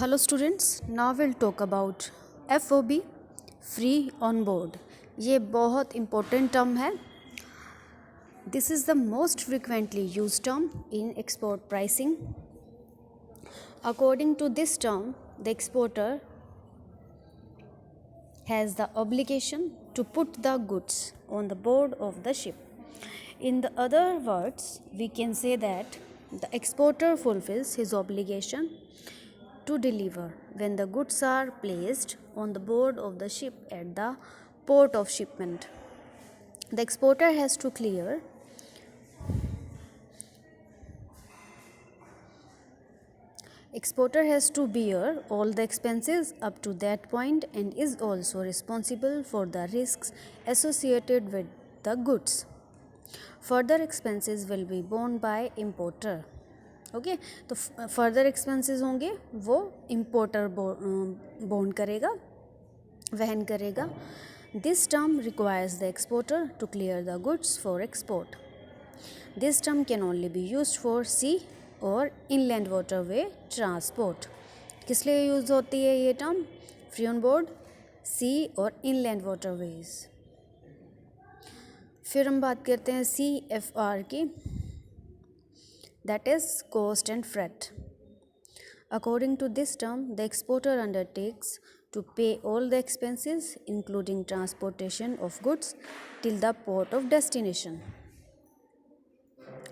Hello students, now we'll talk about FOB free on board. ये बहुत important term है. This is the most frequently used term in export pricing. According to this term, the exporter has the obligation to put the goods on the board of the ship. In the other words, we can say that the exporter fulfills his obligation to deliver when the goods are placed on the board of the ship at the port of shipment. The exporter has to bear all the expenses up to that point and is also responsible for the risks associated with the goods. Further expenses will be borne by importer. Okay तो further expenses होंगे वो importer borne करेगा वहन करेगा. This term requires the exporter to clear the goods for export. This term can only be used for sea और inland waterway transport. किस लिए use होती है ये टर्म? फ्री ऑन बोर्ड, सी और इनलैंड वाटरवेज. फिर हम बात करते हैं CFR की, that is cost and freight. According to this term, the exporter undertakes to pay all the expenses including transportation of goods till the port of destination.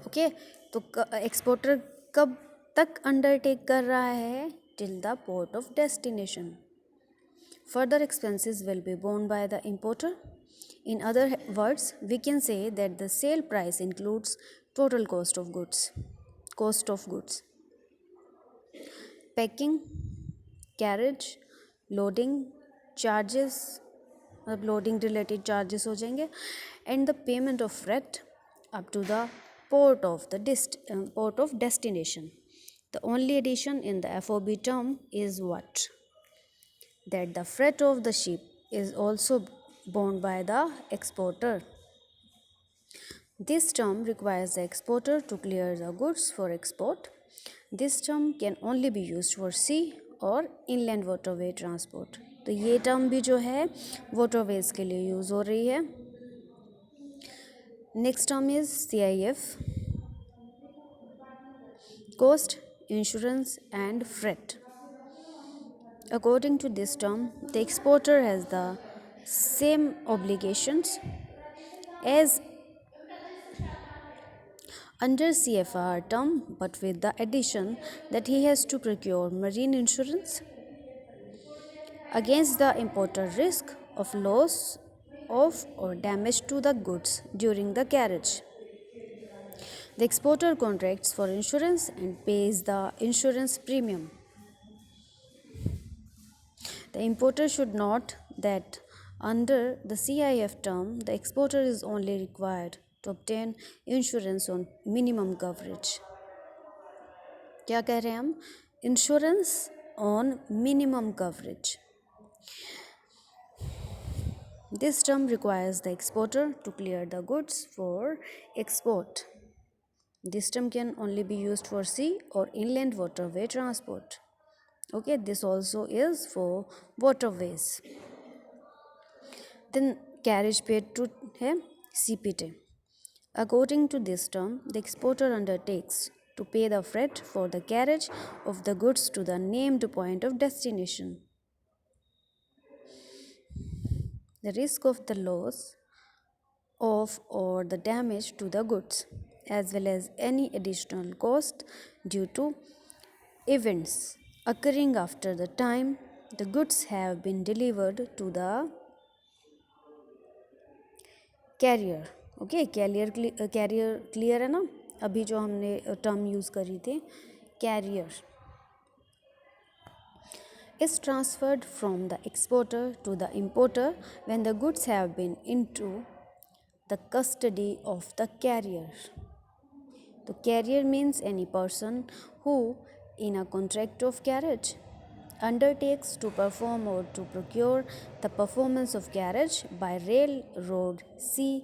Okay, तो exporter कब तक undertake कर रहा है? Till the port of destination. Further expenses will be borne by the importer. In other words, we can say that the sale price includes total cost of goods. Packing, carriage, loading charges, मतलब loading related charges हो जाएंगे, and the payment of freight up to the port of destination. The only addition in the FOB term is what? That the freight of the ship is also borne by the exporter. This term requires the exporter to clear the goods for export. This term can only be used for sea और inland waterway transport. तो ये term भी जो है waterways के लिए use हो रही है. Next term is CIF, cost, insurance and freight. According to this term, the exporter has the same obligations as under CFR term, but with the addition that he has to procure marine insurance against the importer risk of loss of or damage to the goods during the carriage. The exporter contracts for insurance and pays the insurance premium. The importer should note that under the CIF term, the exporter is only required to obtain insurance on minimum coverage. क्या कह रहे हैं हम? Insurance on minimum coverage. This term requires the exporter to clear the goods for export. This term can only be used for sea or inland waterway transport. Okay, this also is for waterways. Then carriage paid to है CPT. According to this term, the exporter undertakes to pay the freight for the carriage of the goods to the named point of destination. The risk of the loss of or the damage to the goods, as well as any additional cost due to events occurring after the time the goods have been delivered to the carrier. Okay, carrier clear है ना? अभी जो हमने term use करी थी carrier is transferred from the exporter to the importer when the goods have been into the custody of the carrier. The carrier means any person who, in a contract of carriage, undertakes to perform or to procure the performance of carriage by rail, road, sea,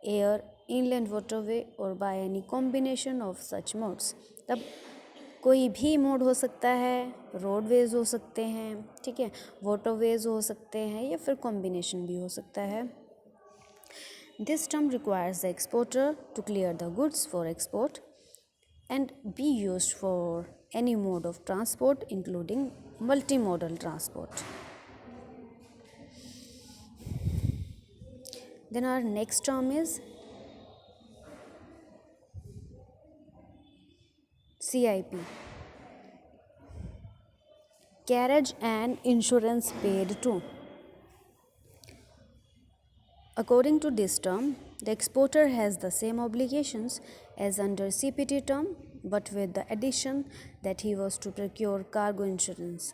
air, inland waterway or by any combination of such modes. कोई भी mode हो सकता है, roadways हो सकते हैं, ठीक है, वाटरवेज हो सकते हैं, या फिर कॉम्बिनेशन भी हो सकता है. This term requires the exporter to clear the goods for export and be used for any mode of transport, including multimodal transport. Then our next term is CIP, carriage and insurance paid to. According to this term, the exporter has the same obligations as under CPT term, but with the addition that he was to procure cargo insurance.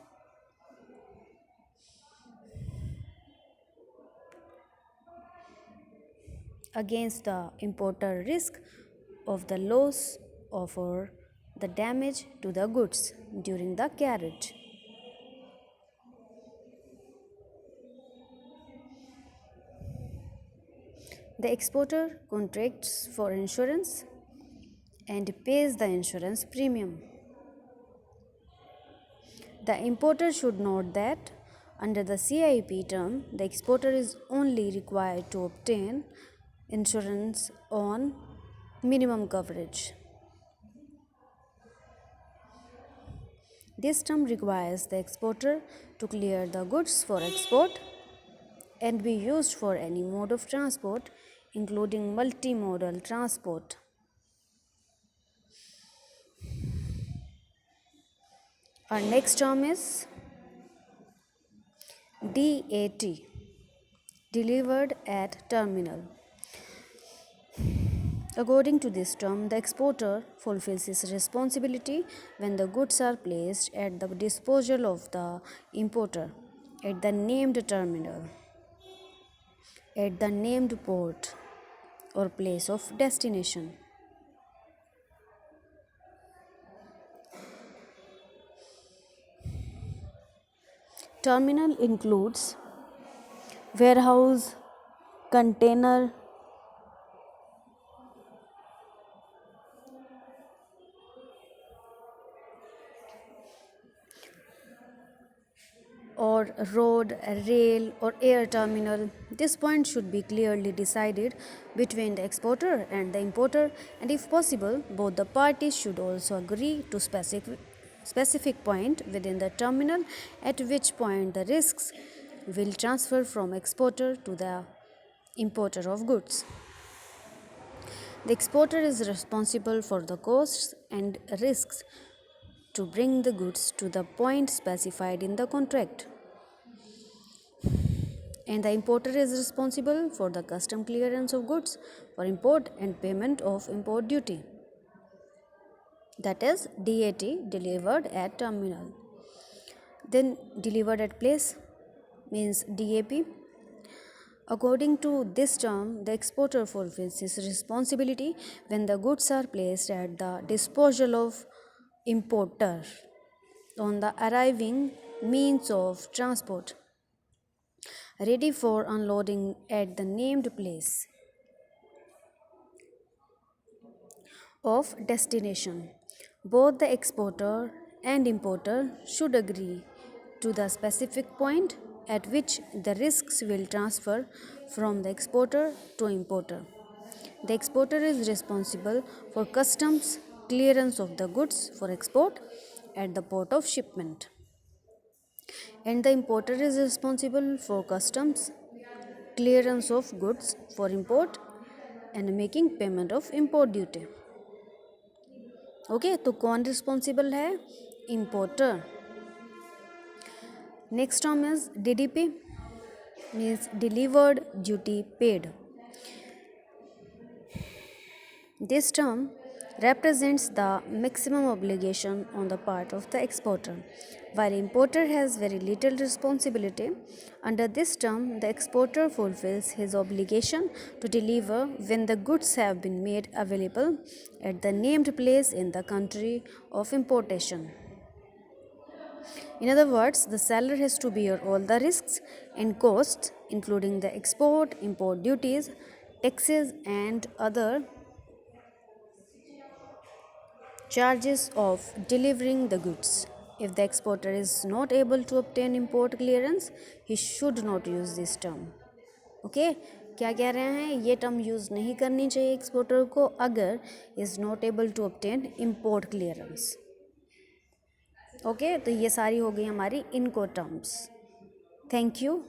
Against the importer risk of the loss of or the damage to the goods during the carriage. The exporter contracts for insurance and pays the insurance premium. The importer should note that under the CIP term, the exporter is only required to obtain insurance on minimum coverage. This term requires the exporter to clear the goods for export and be used for any mode of transport, including multimodal transport. Our next term is DAT, delivered at terminal. According to this term, the exporter fulfills his responsibility when the goods are placed at the disposal of the importer at the named terminal, at the named port or place of destination. Terminal includes warehouse, container, or road, rail, or air terminal. This point should be clearly decided between the exporter and the importer, and if possible, both the parties should also agree to specific point within the terminal at which point the risks will transfer from exporter to the importer of goods. The exporter is responsible for the costs and risks to bring the goods to the point specified in the contract. And the importer is responsible for the custom clearance of goods for import and payment of import duty. That is DAT, delivered at terminal. Then delivered at place means DAP. According to this term, the exporter fulfills his responsibility when the goods are placed at the disposal of importer on the arriving means of transport, ready for unloading at the named place of destination. Both the exporter and importer should agree to the specific point at which the risks will transfer from the exporter to importer. The exporter is responsible for customs clearance of the goods for export at the port of shipment, and the importer is responsible for customs clearance of goods for import and making payment of import duty. Okay तो कौन responsible है? Importer. Next term is DDP, means delivered duty paid. This term represents the maximum obligation on the part of the exporter, while importer has very little responsibility. Under this term, the exporter fulfills his obligation to deliver when the goods have been made available at the named place in the country of importation. In other words, the seller has to bear all the risks and costs, including the export, import duties, taxes, and other Charges of delivering the goods. If the exporter is not able to obtain import clearance, he should not use this term. Okay क्या कह रहे हैं, ये term use नहीं करनी चाहिए exporter को अगर is not able to obtain import clearance. Okay तो ये सारी हो गई हमारी इनको टर्म्स. Thank you.